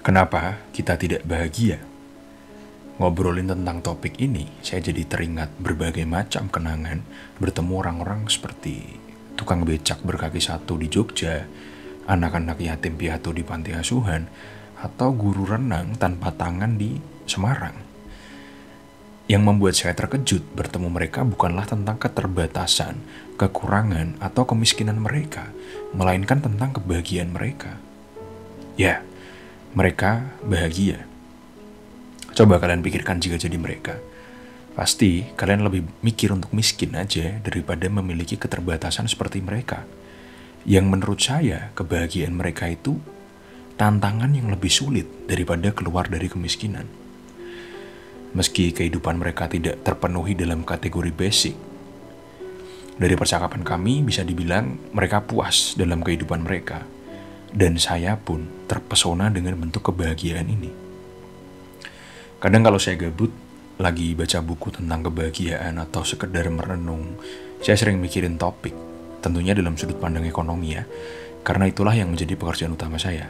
Kenapa kita tidak bahagia? Ngobrolin tentang topik ini, saya jadi teringat berbagai macam kenangan bertemu orang-orang seperti tukang becak berkaki satu di Jogja, anak-anak yatim piatu di panti asuhan, atau guru renang tanpa tangan di Semarang. Yang membuat saya terkejut bertemu mereka bukanlah tentang keterbatasan, kekurangan, atau kemiskinan mereka, melainkan tentang kebahagiaan mereka. Ya, mereka bahagia. Coba kalian pikirkan jika jadi mereka. Pasti kalian lebih mikir untuk miskin aja daripada memiliki keterbatasan seperti mereka. Yang menurut saya kebahagiaan mereka itu tantangan yang lebih sulit daripada keluar dari kemiskinan. Meski kehidupan mereka tidak terpenuhi dalam kategori basic, dari percakapan kami bisa dibilang mereka puas dalam kehidupan mereka. Dan saya pun terpesona dengan bentuk kebahagiaan ini. Kadang kalau saya gabut, lagi baca buku tentang kebahagiaan atau sekedar merenung, saya sering mikirin topik, tentunya dalam sudut pandang ekonomi ya, karena itulah yang menjadi pekerjaan utama saya.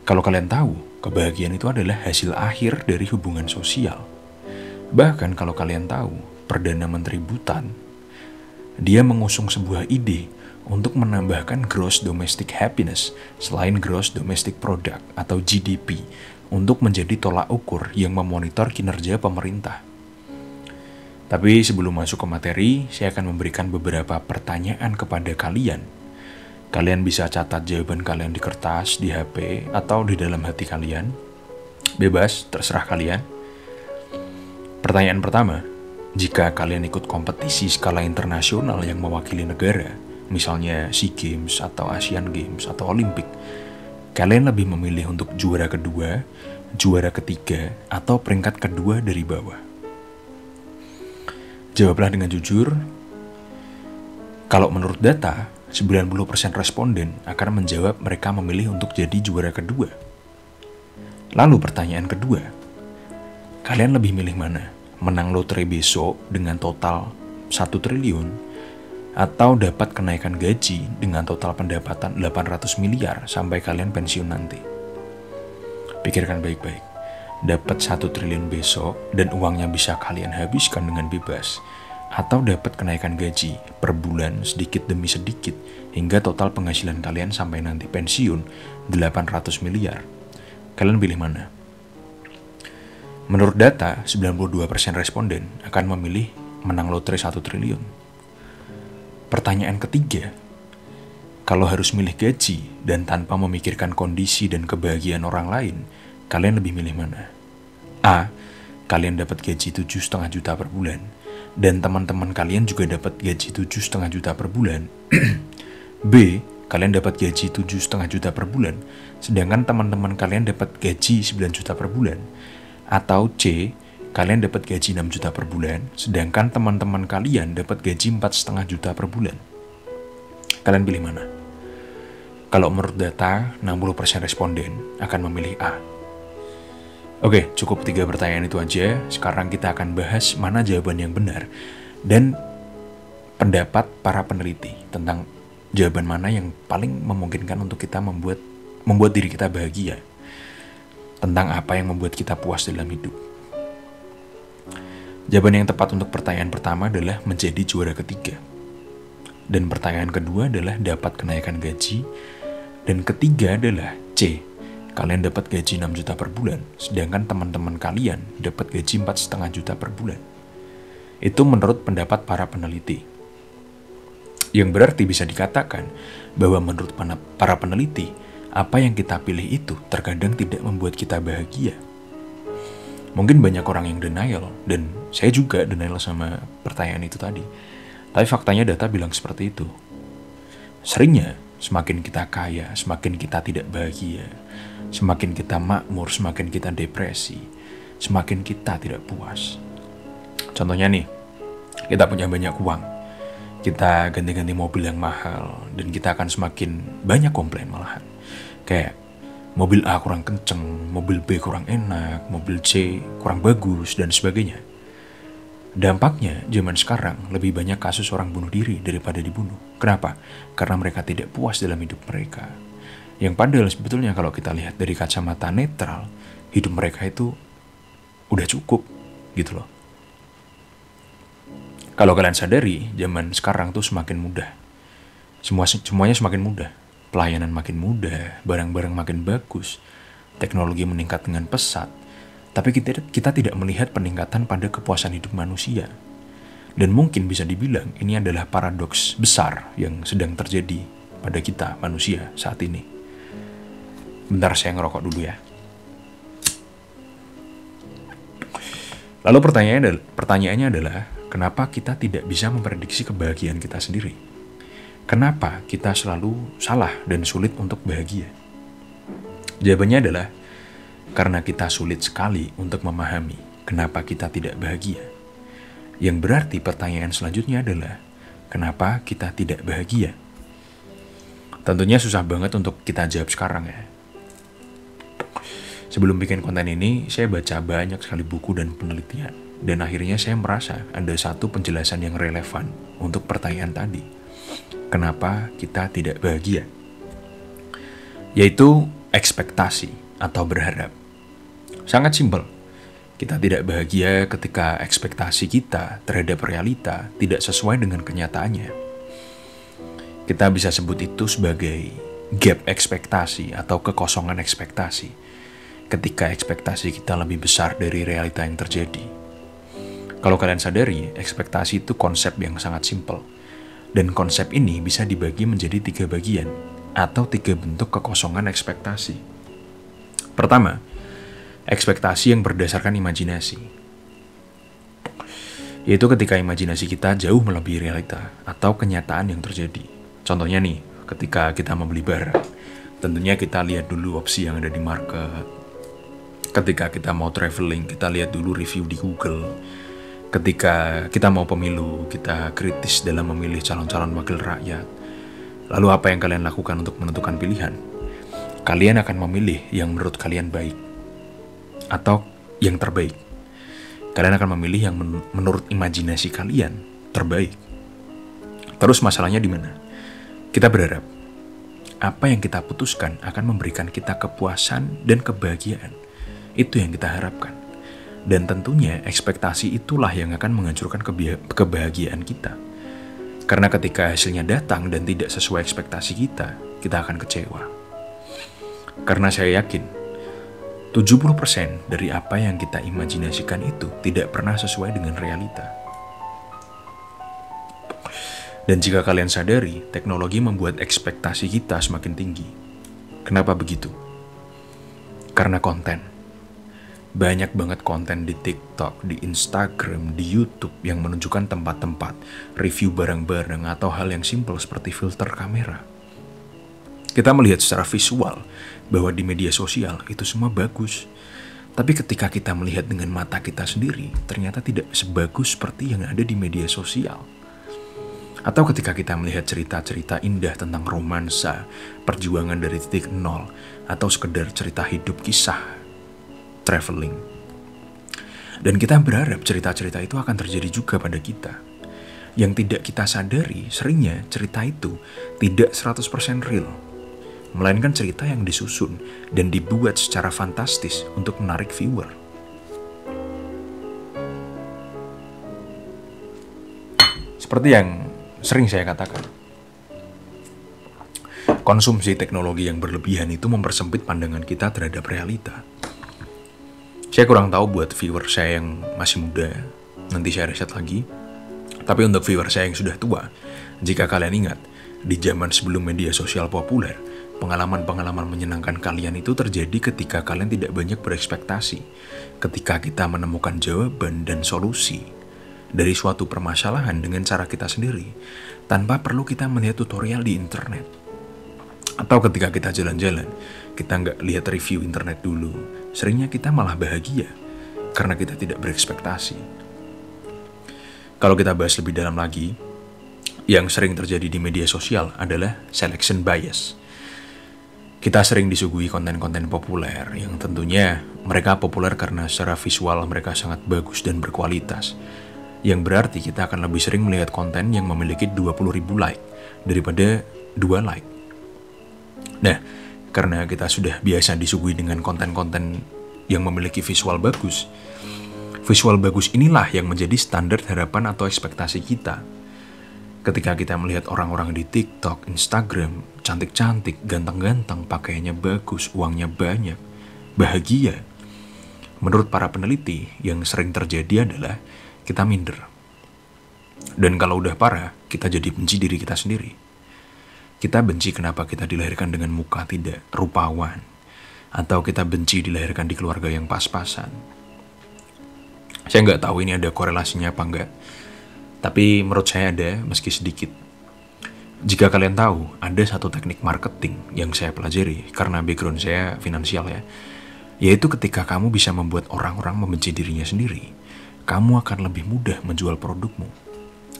Kalau kalian tahu, kebahagiaan itu adalah hasil akhir dari hubungan sosial. Bahkan kalau kalian tahu, Perdana Menteri Bhutan, dia mengusung sebuah ide untuk menambahkan gross domestic happiness selain gross domestic product atau GDP untuk menjadi tolak ukur yang memonitor kinerja pemerintah. Tapi sebelum masuk ke materi, saya akan memberikan beberapa pertanyaan kepada kalian. Kalian bisa catat jawaban kalian di kertas, di HP, atau di dalam hati kalian. Bebas, terserah kalian. Pertanyaan pertama, jika kalian ikut kompetisi skala internasional yang mewakili negara, misalnya SEA Games atau Asian Games atau Olimpik, kalian lebih memilih untuk juara kedua, juara ketiga, atau peringkat kedua dari bawah? Jawablah dengan jujur. Kalau menurut data, 90% responden akan menjawab mereka memilih untuk jadi juara kedua. Lalu pertanyaan kedua, kalian lebih milih mana? Menang lotre besok dengan total 1 triliun atau dapat kenaikan gaji dengan total pendapatan 800 miliar sampai kalian pensiun nanti? Pikirkan baik-baik. Dapat 1 triliun besok dan uangnya bisa kalian habiskan dengan bebas, atau dapat kenaikan gaji per bulan sedikit demi sedikit hingga total penghasilan kalian sampai nanti pensiun 800 miliar. Kalian pilih mana? Menurut data, 92% responden akan memilih menang lotre 1 triliun. Pertanyaan ketiga, kalau harus milih gaji dan tanpa memikirkan kondisi dan kebahagiaan orang lain, kalian lebih milih mana? A. Kalian dapat gaji 7,5 juta per bulan, dan teman-teman kalian juga dapat gaji 7,5 juta per bulan. B. Kalian dapat gaji 7,5 juta per bulan, sedangkan teman-teman kalian dapat gaji 9 juta per bulan. Atau C. Kalian dapat gaji 6 juta per bulan, sedangkan teman-teman kalian dapat gaji 4,5 juta per bulan. Kalian pilih mana? Kalau menurut data, 60% responden akan memilih A. Oke, cukup 3 pertanyaan itu aja. Sekarang kita akan bahas mana jawaban yang benar dan pendapat para peneliti tentang jawaban mana yang paling memungkinkan untuk kita membuat diri kita bahagia. Tentang apa yang membuat kita puas dalam hidup. Jawaban yang tepat untuk pertanyaan pertama adalah menjadi juara ketiga. Dan pertanyaan kedua adalah dapat kenaikan gaji. Dan ketiga adalah C. Kalian dapat gaji 6 juta per bulan, sedangkan teman-teman kalian dapat gaji 4,5 juta per bulan. Itu menurut pendapat para peneliti. Yang berarti bisa dikatakan bahwa menurut para peneliti, apa yang kita pilih itu terkadang tidak membuat kita bahagia. Mungkin banyak orang yang denial, dan saya juga denial sama pertanyaan itu tadi. Tapi faktanya data bilang seperti itu. Seringnya, semakin kita kaya, semakin kita tidak bahagia. Semakin kita makmur, semakin kita depresi. Semakin kita tidak puas. Contohnya nih, kita punya banyak uang. Kita ganti-ganti mobil yang mahal, dan kita akan semakin banyak komplain malahan. Kayak, mobil A kurang kenceng, mobil B kurang enak, mobil C kurang bagus, dan sebagainya. Dampaknya, zaman sekarang lebih banyak kasus orang bunuh diri daripada dibunuh. Kenapa? Karena mereka tidak puas dalam hidup mereka. Yang padahal sebetulnya kalau kita lihat dari kacamata netral, hidup mereka itu udah cukup gitu loh. Kalau kalian sadari, zaman sekarang tuh semakin mudah. Semuanya semakin mudah. Pelayanan makin mudah, barang-barang makin bagus, teknologi meningkat dengan pesat. Tapi kita tidak melihat peningkatan pada kepuasan hidup manusia. Dan mungkin bisa dibilang ini adalah paradoks besar yang sedang terjadi pada kita manusia saat ini. Bentar, saya ngerokok dulu ya. Lalu pertanyaannya adalah, kenapa kita tidak bisa memprediksi kebahagiaan kita sendiri? Kenapa kita selalu salah dan sulit untuk bahagia? Jawabannya adalah, karena kita sulit sekali untuk memahami kenapa kita tidak bahagia. Yang berarti pertanyaan selanjutnya adalah, kenapa kita tidak bahagia? Tentunya susah banget untuk kita jawab sekarang ya. Sebelum bikin konten ini, saya baca banyak sekali buku dan penelitian. Dan akhirnya saya merasa ada satu penjelasan yang relevan untuk pertanyaan tadi. Kenapa kita tidak bahagia? Yaitu ekspektasi atau berharap. Sangat simpel. Kita tidak bahagia ketika ekspektasi kita terhadap realita tidak sesuai dengan kenyataannya. Kita bisa sebut itu sebagai gap ekspektasi atau kekosongan ekspektasi. Ketika ekspektasi kita lebih besar dari realita yang terjadi. Kalau kalian sadari, ekspektasi itu konsep yang sangat simpel. Dan konsep ini bisa dibagi menjadi 3 bagian atau 3 bentuk kekosongan ekspektasi. Pertama, ekspektasi yang berdasarkan imajinasi. Yaitu ketika imajinasi kita jauh melebihi realita atau kenyataan yang terjadi. Contohnya nih, ketika kita membeli barang, tentunya kita lihat dulu opsi yang ada di market. Ketika kita mau traveling, kita lihat dulu review di Google. Ketika kita mau pemilu, kita kritis dalam memilih calon-calon wakil rakyat. Lalu apa yang kalian lakukan untuk menentukan pilihan? Kalian akan memilih yang menurut kalian baik atau yang terbaik. Kalian akan memilih yang menurut imajinasi kalian terbaik. Terus masalahnya di mana? Kita berharap apa yang kita putuskan akan memberikan kita kepuasan dan kebahagiaan. Itu yang kita harapkan. Dan tentunya ekspektasi itulah yang akan menghancurkan kebahagiaan kita. Karena ketika hasilnya datang dan tidak sesuai ekspektasi kita akan kecewa. Karena saya yakin 70% dari apa yang kita imajinasikan itu tidak pernah sesuai dengan realita. Dan jika kalian sadari, teknologi membuat ekspektasi kita semakin tinggi. Kenapa begitu? Karena konten. Banyak banget konten di TikTok, di Instagram, di YouTube yang menunjukkan tempat-tempat, review barang-barang, atau hal yang simpel seperti filter kamera. Kita melihat secara visual bahwa di media sosial itu semua bagus. Tapi ketika kita melihat dengan mata kita sendiri, ternyata tidak sebagus seperti yang ada di media sosial. Atau ketika kita melihat cerita-cerita indah tentang romansa, perjuangan dari titik nol, atau sekedar cerita hidup kisah traveling. Dan kita berharap cerita-cerita itu akan terjadi juga pada kita. Yang tidak kita sadari, seringnya cerita itu tidak 100% real. Melainkan cerita yang disusun dan dibuat secara fantastis untuk menarik viewer. Seperti yang sering saya katakan, konsumsi teknologi yang berlebihan itu mempersempit pandangan kita terhadap realita. Saya kurang tahu buat viewer saya yang masih muda, nanti saya riset lagi. Tapi untuk viewer saya yang sudah tua, jika kalian ingat, di zaman sebelum media sosial populer, pengalaman-pengalaman menyenangkan kalian itu terjadi ketika kalian tidak banyak berekspektasi. Ketika kita menemukan jawaban dan solusi dari suatu permasalahan dengan cara kita sendiri, tanpa perlu kita melihat tutorial di internet. Atau ketika kita jalan-jalan, kita nggak lihat review internet dulu, seringnya kita malah bahagia karena kita tidak berekspektasi. Kalau kita bahas lebih dalam lagi, yang sering terjadi di media sosial adalah selection bias. Kita sering disuguhi konten-konten populer yang tentunya mereka populer karena secara visual mereka sangat bagus dan berkualitas. Yang berarti kita akan lebih sering melihat konten yang memiliki 20.000 like daripada 2 like. Nah, karena kita sudah biasa disuguhi dengan konten-konten yang memiliki visual bagus. Visual bagus inilah yang menjadi standar harapan atau ekspektasi kita. Ketika kita melihat orang-orang di TikTok, Instagram, cantik-cantik, ganteng-ganteng, pakaiannya bagus, uangnya banyak, bahagia. Menurut para peneliti, yang sering terjadi adalah kita minder. Dan kalau udah parah, kita jadi benci diri kita sendiri. Kita benci kenapa kita dilahirkan dengan muka tidak rupawan. Atau kita benci dilahirkan di keluarga yang pas-pasan. Saya nggak tahu ini ada korelasinya apa enggak. Tapi menurut saya ada, meski sedikit. Jika kalian tahu, ada satu teknik marketing yang saya pelajari, karena background saya finansial ya. Yaitu ketika kamu bisa membuat orang-orang membenci dirinya sendiri, kamu akan lebih mudah menjual produkmu.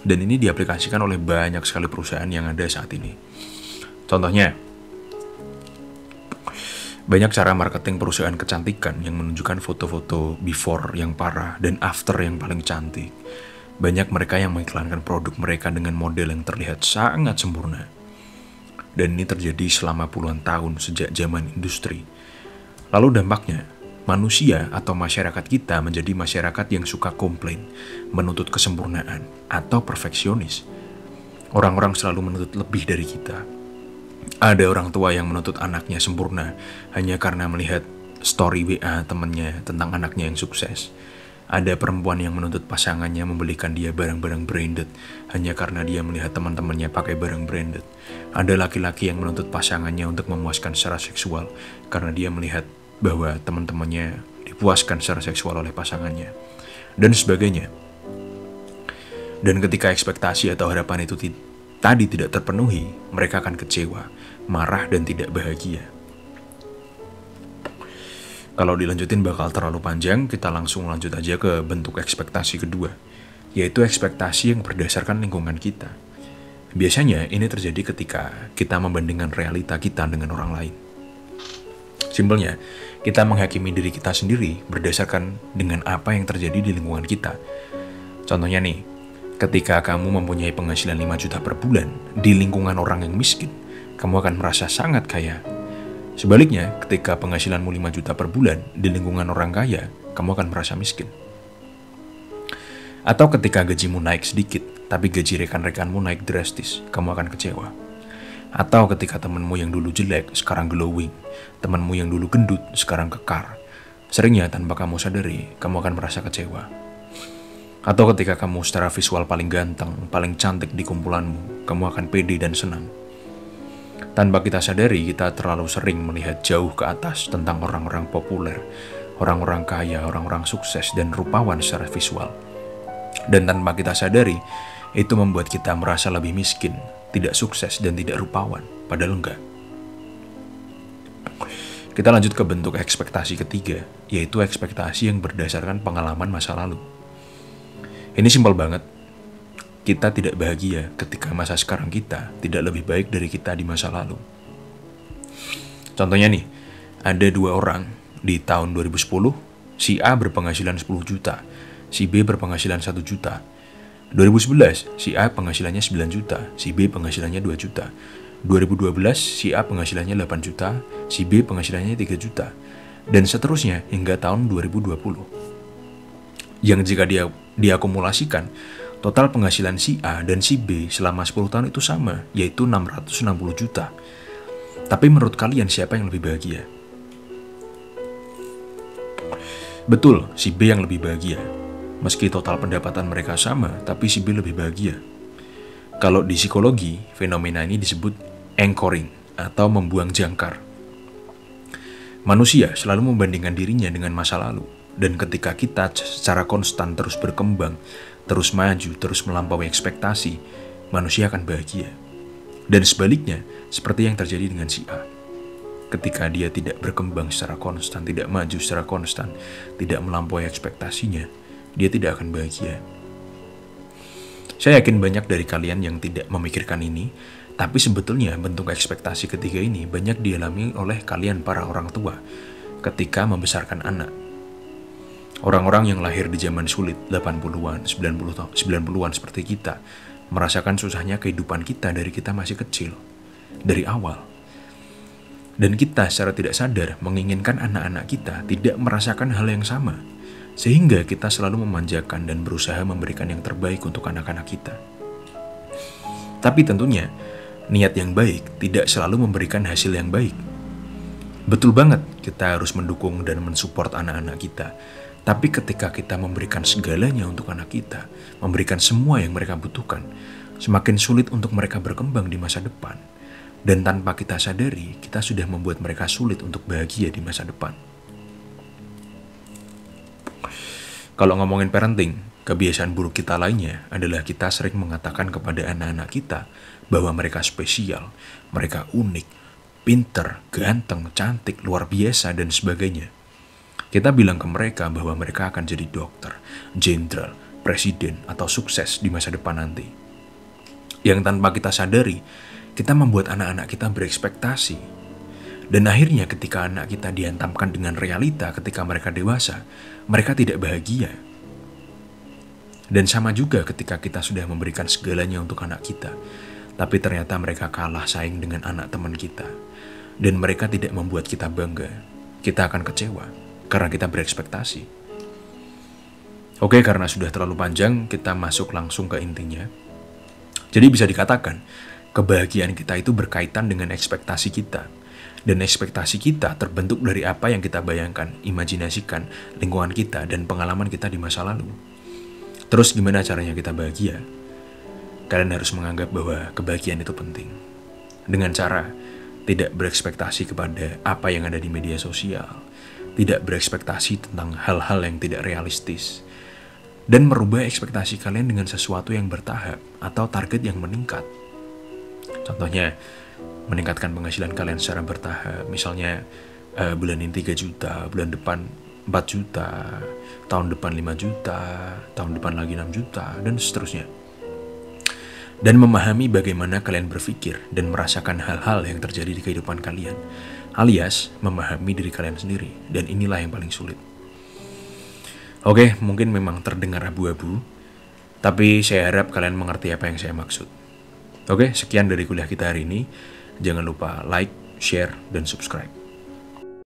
Dan ini diaplikasikan oleh banyak sekali perusahaan yang ada saat ini. Contohnya, banyak cara marketing perusahaan kecantikan yang menunjukkan foto-foto before yang parah dan after yang paling cantik. Banyak mereka yang mengiklankan produk mereka dengan model yang terlihat sangat sempurna. Dan ini terjadi selama puluhan tahun sejak zaman industri. Lalu dampaknya, manusia atau masyarakat kita menjadi masyarakat yang suka komplain, menuntut kesempurnaan, atau perfeksionis. Orang-orang selalu menuntut lebih dari kita. Ada orang tua yang menuntut anaknya sempurna hanya karena melihat story WA temannya tentang anaknya yang sukses. Ada perempuan yang menuntut pasangannya membelikan dia barang-barang branded hanya karena dia melihat teman-temannya pakai barang branded. Ada laki-laki yang menuntut pasangannya untuk memuaskan secara seksual karena dia melihat bahwa teman-temannya dipuaskan secara seksual oleh pasangannya. Dan sebagainya. Dan ketika ekspektasi atau harapan itu tadi tidak terpenuhi, mereka akan kecewa, marah, dan tidak bahagia. Kalau dilanjutin bakal terlalu panjang, kita langsung lanjut aja ke bentuk ekspektasi kedua, yaitu ekspektasi yang berdasarkan lingkungan kita. Biasanya ini terjadi ketika kita membandingkan realita kita dengan orang lain. Simpelnya, kita menghakimi diri kita sendiri berdasarkan dengan apa yang terjadi di lingkungan kita. Contohnya nih, ketika kamu mempunyai penghasilan 5 juta per bulan di lingkungan orang yang miskin, kamu akan merasa sangat kaya. Sebaliknya, ketika penghasilanmu 5 juta per bulan di lingkungan orang kaya, kamu akan merasa miskin. Atau ketika gajimu naik sedikit, tapi gaji rekan-rekanmu naik drastis, kamu akan kecewa. Atau ketika temanmu yang dulu jelek, sekarang glowing. Temanmu yang dulu gendut, sekarang kekar. Seringnya tanpa kamu sadari, kamu akan merasa kecewa. Atau ketika kamu secara visual paling ganteng, paling cantik di kumpulanmu, kamu akan pede dan senang. Tanpa kita sadari, kita terlalu sering melihat jauh ke atas tentang orang-orang populer, orang-orang kaya, orang-orang sukses, dan rupawan secara visual. Dan tanpa kita sadari, itu membuat kita merasa lebih miskin, tidak sukses, dan tidak rupawan, padahal enggak. Kita lanjut ke bentuk ekspektasi ketiga, yaitu ekspektasi yang berdasarkan pengalaman masa lalu. Ini simpel banget. Kita tidak bahagia ketika masa sekarang kita tidak lebih baik dari kita di masa lalu. Contohnya nih, ada 2 orang di tahun 2010, si A berpenghasilan 10 juta, si B berpenghasilan 1 juta. 2011, si A penghasilannya 9 juta, si B penghasilannya 2 juta. 2012, si A penghasilannya 8 juta, si B penghasilannya 3 juta. Dan seterusnya hingga tahun 2020. Yang jika dia diakumulasikan, total penghasilan si A dan si B selama 10 tahun itu sama, yaitu 660 juta. Tapi menurut kalian siapa yang lebih bahagia? Betul, si B yang lebih bahagia. Meski total pendapatan mereka sama, tapi si B lebih bahagia. Kalau di psikologi, fenomena ini disebut anchoring atau membuang jangkar. Manusia selalu membandingkan dirinya dengan masa lalu. Dan ketika kita secara konstan terus berkembang, terus maju, terus melampaui ekspektasi, manusia akan bahagia. Dan sebaliknya, seperti yang terjadi dengan si A. Ketika dia tidak berkembang secara konstan, tidak maju secara konstan, tidak melampaui ekspektasinya, dia tidak akan bahagia. Saya yakin banyak dari kalian yang tidak memikirkan ini, tapi sebetulnya bentuk ekspektasi ketiga ini banyak dialami oleh kalian para orang tua ketika membesarkan anak. Orang-orang yang lahir di zaman sulit 80-an, 90-an seperti kita, merasakan susahnya kehidupan kita dari kita masih kecil, dari awal. Dan kita secara tidak sadar menginginkan anak-anak kita tidak merasakan hal yang sama. Sehingga kita selalu memanjakan dan berusaha memberikan yang terbaik untuk anak-anak kita. Tapi tentunya, niat yang baik tidak selalu memberikan hasil yang baik. Betul banget, kita harus mendukung dan mensupport anak-anak kita. Tapi ketika kita memberikan segalanya untuk anak kita, memberikan semua yang mereka butuhkan, semakin sulit untuk mereka berkembang di masa depan. Dan tanpa kita sadari, kita sudah membuat mereka sulit untuk bahagia di masa depan. Kalau ngomongin parenting, kebiasaan buruk kita lainnya adalah kita sering mengatakan kepada anak-anak kita bahwa mereka spesial, mereka unik, pinter, ganteng, cantik, luar biasa, dan sebagainya. Kita bilang ke mereka bahwa mereka akan jadi dokter, jenderal, presiden, atau sukses di masa depan nanti. Yang tanpa kita sadari, kita membuat anak-anak kita berekspektasi. Dan akhirnya ketika anak kita dihantamkan dengan realita ketika mereka dewasa, mereka tidak bahagia. Dan sama juga ketika kita sudah memberikan segalanya untuk anak kita, tapi ternyata mereka kalah saing dengan anak teman kita. Dan mereka tidak membuat kita bangga. Kita akan kecewa karena kita berekspektasi. Oke, karena sudah terlalu panjang, kita masuk langsung ke intinya. Jadi bisa dikatakan, kebahagiaan kita itu berkaitan dengan ekspektasi kita. Dan ekspektasi kita terbentuk dari apa yang kita bayangkan, imajinasikan, lingkungan kita, dan pengalaman kita di masa lalu. Terus gimana caranya kita bahagia? Kalian harus menganggap bahwa kebahagiaan itu penting. Dengan cara tidak berekspektasi kepada apa yang ada di media sosial, tidak berekspektasi tentang hal-hal yang tidak realistis, dan merubah ekspektasi kalian dengan sesuatu yang bertahap atau target yang meningkat. Contohnya, meningkatkan penghasilan kalian secara bertahap. Misalnya, bulan ini 3 juta, bulan depan 4 juta, tahun depan 5 juta, tahun depan lagi 6 juta, dan seterusnya. Dan memahami bagaimana kalian berpikir dan merasakan hal-hal yang terjadi di kehidupan kalian, alias memahami diri kalian sendiri. Dan inilah yang paling sulit. Oke, mungkin memang terdengar abu-abu, tapi saya harap kalian mengerti apa yang saya maksud. Oke, sekian dari kuliah kita hari ini. Jangan lupa like, share, dan subscribe.